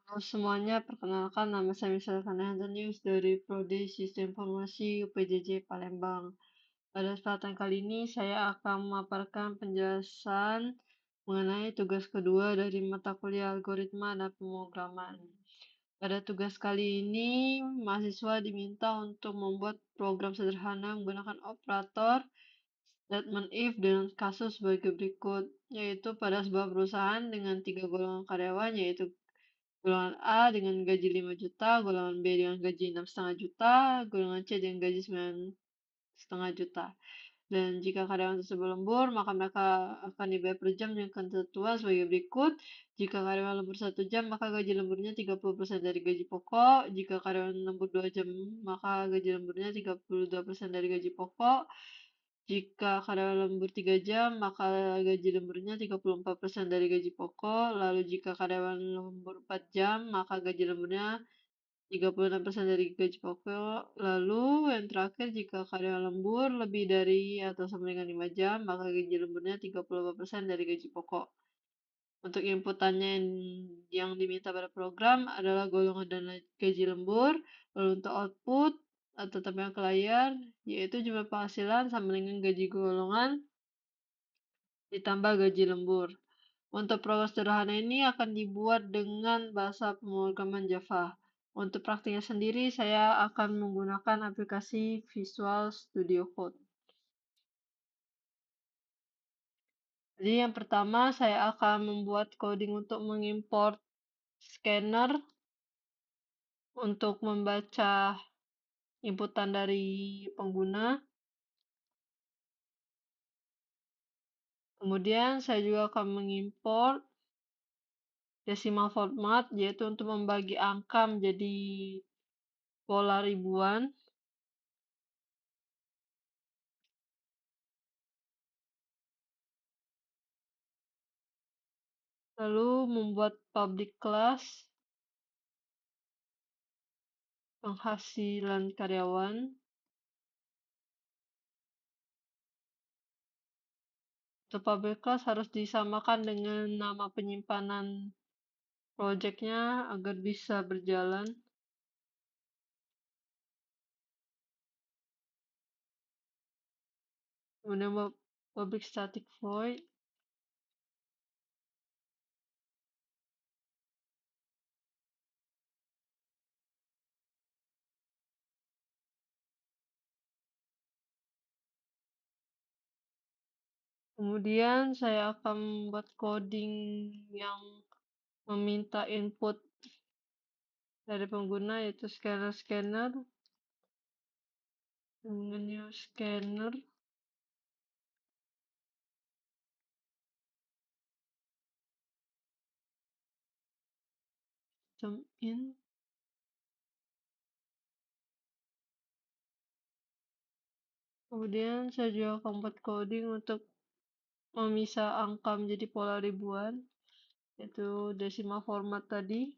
Halo semuanya, perkenalkan nama saya Misalkan Antonius dari Prodi Sistem Informasi UPJJ Palembang. Pada kesempatan kali ini saya akan memaparkan penjelasan mengenai tugas kedua dari mata kuliah algoritma dan pemrograman. Pada tugas kali ini, mahasiswa diminta untuk membuat program sederhana menggunakan operator statement if dengan kasus sebagai berikut, yaitu pada sebuah perusahaan dengan 3 golongan karyawan, yaitu golongan A dengan gaji 5 juta, golongan B dengan gaji 6,5 juta, golongan C dengan gaji 9,5 juta. Dan jika karyawan tersebut lembur, maka mereka akan dibayar per jam dengan ketentuan sebagai berikut. Jika karyawan lembur 1 jam, maka gaji lemburnya 30% dari gaji pokok. Jika karyawan lembur 2 jam, maka gaji lemburnya 32% dari gaji pokok. Jika karyawan lembur 3 jam, maka gaji lemburnya 34% dari gaji pokok. Lalu jika karyawan lembur 4 jam, maka gaji lemburnya 36% dari gaji pokok. Lalu yang terakhir, jika karyawan lembur lebih dari atau sama dengan 5 jam, maka gaji lemburnya 34% dari gaji pokok. Untuk inputannya yang diminta pada program adalah golongan dan gaji lembur. Lalu untuk output atau tampilkan ke layar, yaitu jumlah penghasilan sama dengan gaji golongan ditambah gaji lembur. Untuk program sederhana ini akan dibuat dengan bahasa pemrograman Java. Untuk praktiknya sendiri, saya akan menggunakan aplikasi Visual Studio Code. Jadi yang pertama, saya akan membuat coding untuk mengimport scanner untuk membaca inputan dari pengguna. Kemudian saya juga akan mengimport decimal format, yaitu untuk membagi angka menjadi pola ribuan. Lalu membuat public class penghasilan karyawan. Untuk public class harus disamakan dengan nama penyimpanan projectnya agar bisa berjalan. Kemudian public static void. Kemudian saya akan membuat coding yang meminta input dari pengguna, yaitu scanner dengan new scanner. Jump in. Kemudian saya juga akan membuat coding untuk memisah angka menjadi pola ribuan, yaitu decimal format tadi.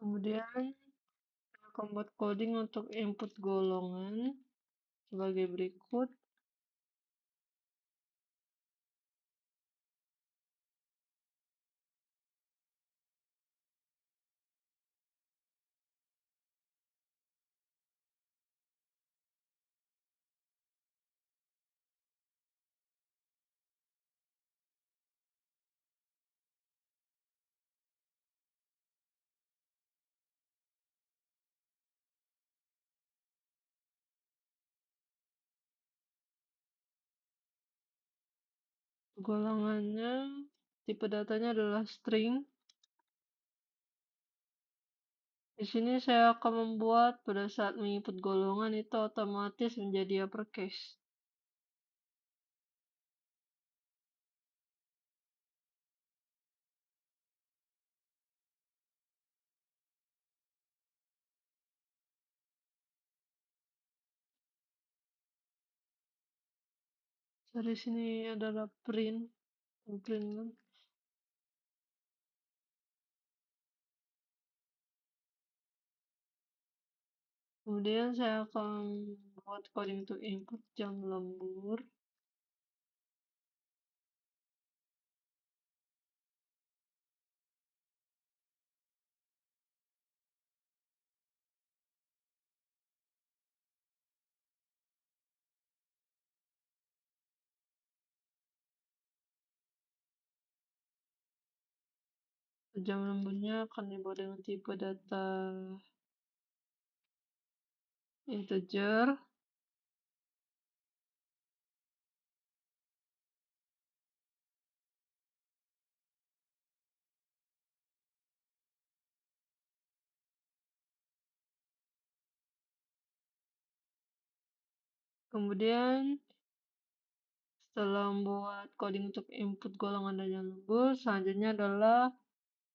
Kemudian akan buat coding untuk input golongan sebagai berikut. Golongannya, tipe datanya adalah string, Di sini saya akan membuat pada saat menginput golongan itu otomatis menjadi uppercase. Dari sini adalah print, kan. Kemudian saya akan buat coding untuk input jam lembur. Jam lemburnya akan dibuat dengan tipe data integer. Kemudian setelah membuat coding untuk input golongan dan jam lembur, selanjutnya adalah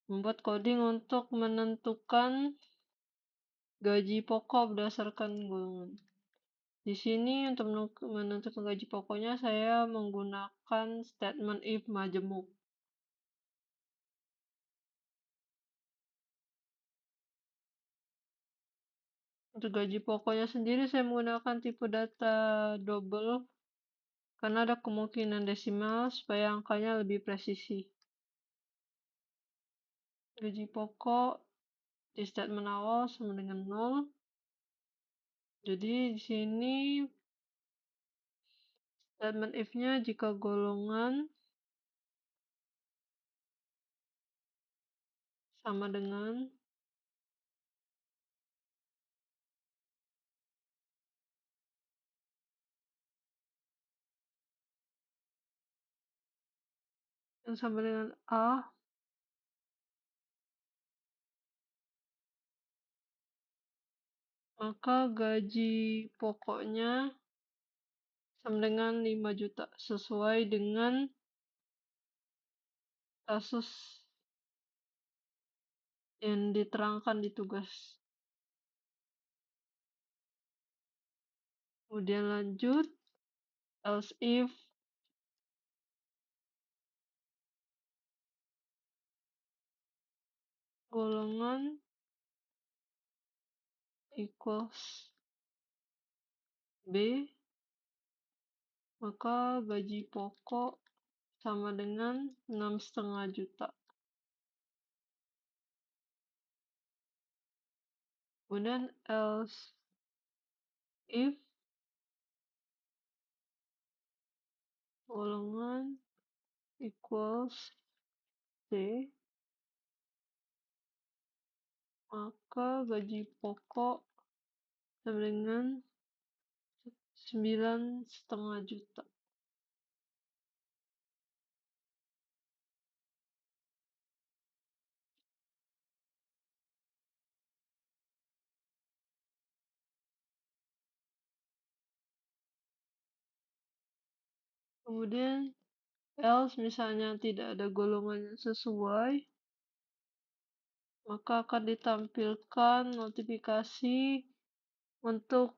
membuat coding untuk menentukan gaji pokok berdasarkan golongan. Di sini untuk menentukan gaji pokoknya saya menggunakan statement if majemuk. Untuk gaji pokoknya sendiri saya menggunakan tipe data double karena ada kemungkinan desimal supaya angkanya lebih presisi. Gaji pokok di statement awal sama dengan 0. Jadi di sini statement if-nya jika golongan sama dengan yang sama dengan A, maka gaji pokoknya sama dengan 5 juta sesuai dengan kasus yang diterangkan di tugas. Kemudian lanjut, else if golongan equals B, maka gaji pokok sama dengan 6,5 juta. Kemudian else if golongan equals C, maka gaji pokok sama dengan 9,5 juta. Kemudian else misalnya tidak ada golongan yang sesuai, maka akan ditampilkan notifikasi untuk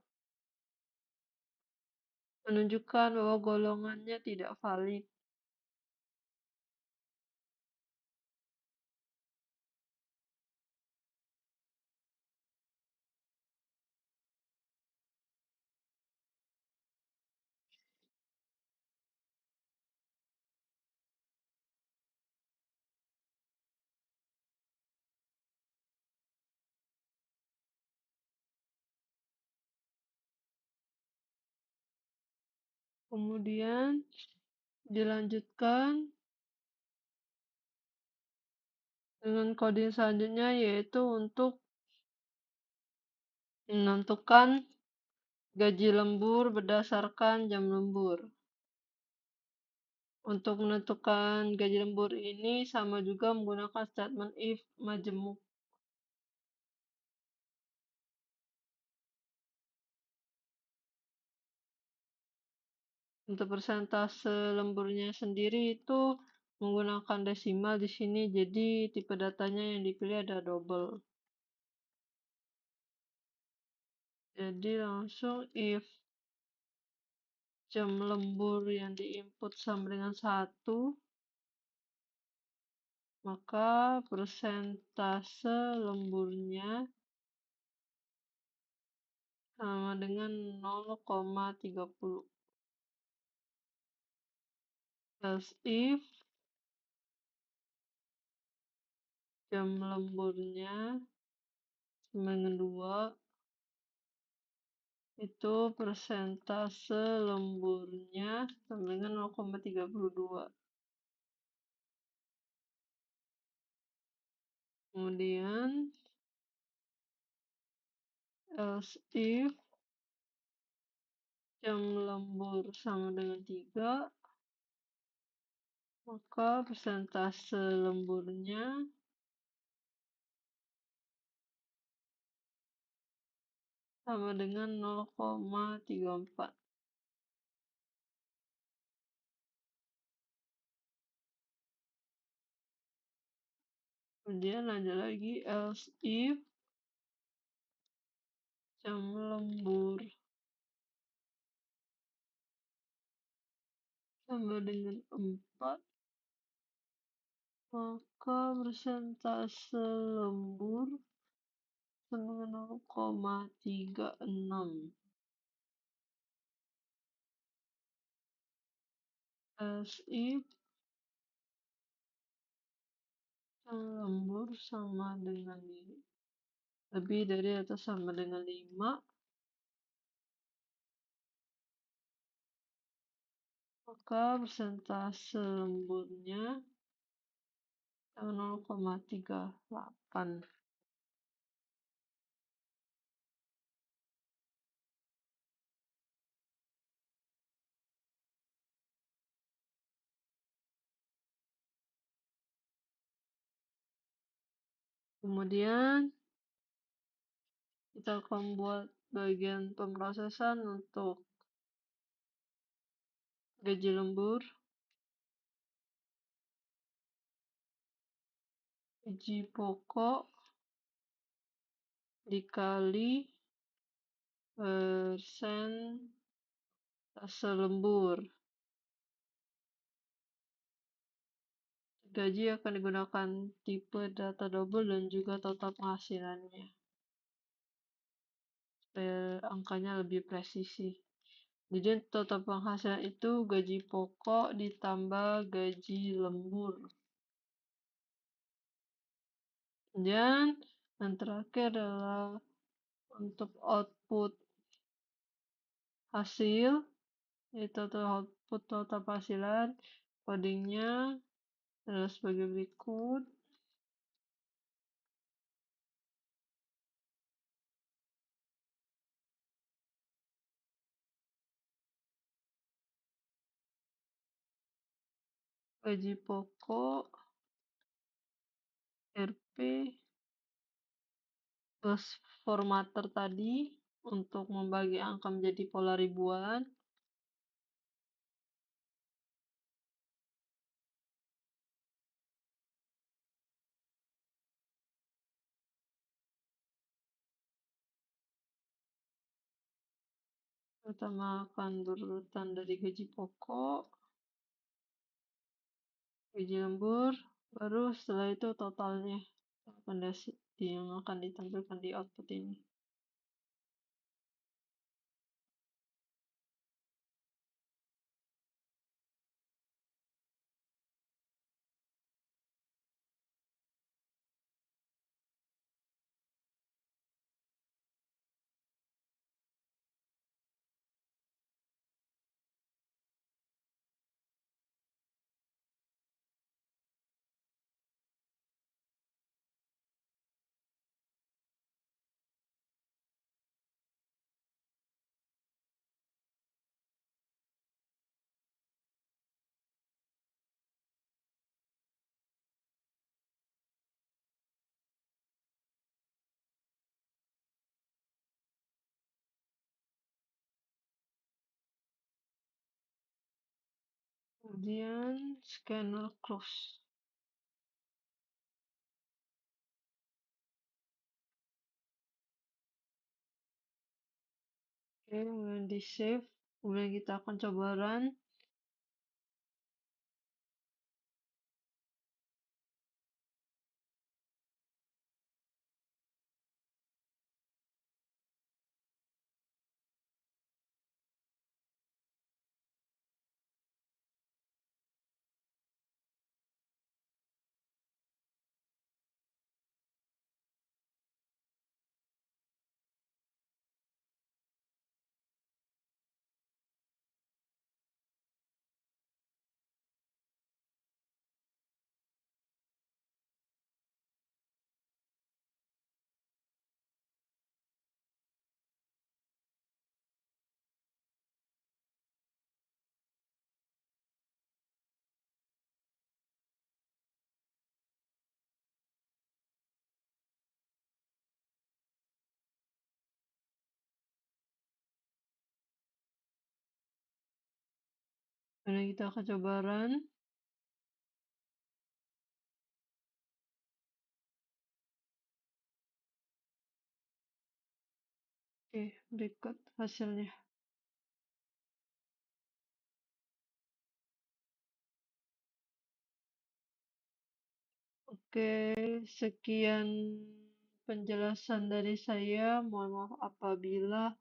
menunjukkan bahwa golongannya tidak valid. Kemudian dilanjutkan dengan coding selanjutnya, yaitu untuk menentukan gaji lembur berdasarkan jam lembur. Untuk menentukan gaji lembur ini sama juga menggunakan statement if majemuk. Untuk persentase lemburnya sendiri itu menggunakan desimal di sini, jadi tipe datanya yang dipilih ada double. Jadi langsung if jam lembur yang diinput sama dengan 1, maka persentase lemburnya sama dengan 0,30. Else if jam lemburnya sama dengan 2, itu persentase lemburnya sama dengan 0,32. Kemudian else if jam lembur sama dengan 3, maka persentase lemburnya sama dengan 0,34. Kemudian ada lagi else if jam lembur sama dengan 4, maka persentase lembur sama dengan 0,36. Else if jam lembur sama dengan lebih dari atau sama dengan 5, maka persentase lemburnya sama 0,38. Kemudian kita akan buat bagian pemrosesan untuk gaji lembur, gaji pokok dikali persentase lembur. Gaji akan digunakan tipe data double dan juga total penghasilannya, supaya angkanya lebih presisi. Jadi total penghasilan itu gaji pokok ditambah gaji lembur. Dan yang terakhir adalah untuk output hasil, yaitu output total penghasilan. Codingnya adalah sebagai berikut. Gaji pokok RP plus formatter tadi untuk membagi angka menjadi pola ribuan. Pertama akan berurutan dari gaji pokok, gaji lembur, baru setelah itu totalnya yang akan ditampilkan di output ini. kemudian scanner close. Oke, kemudian di save, kemudian kita akan coba run. Kemudian kita akan coba run. Oke, berikut hasilnya. Oke, sekian penjelasan dari saya. Mohon maaf apabila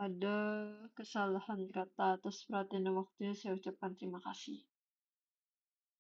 ada kesalahan kata. Atas perhatian dan waktunya saya ucapkan terima kasih.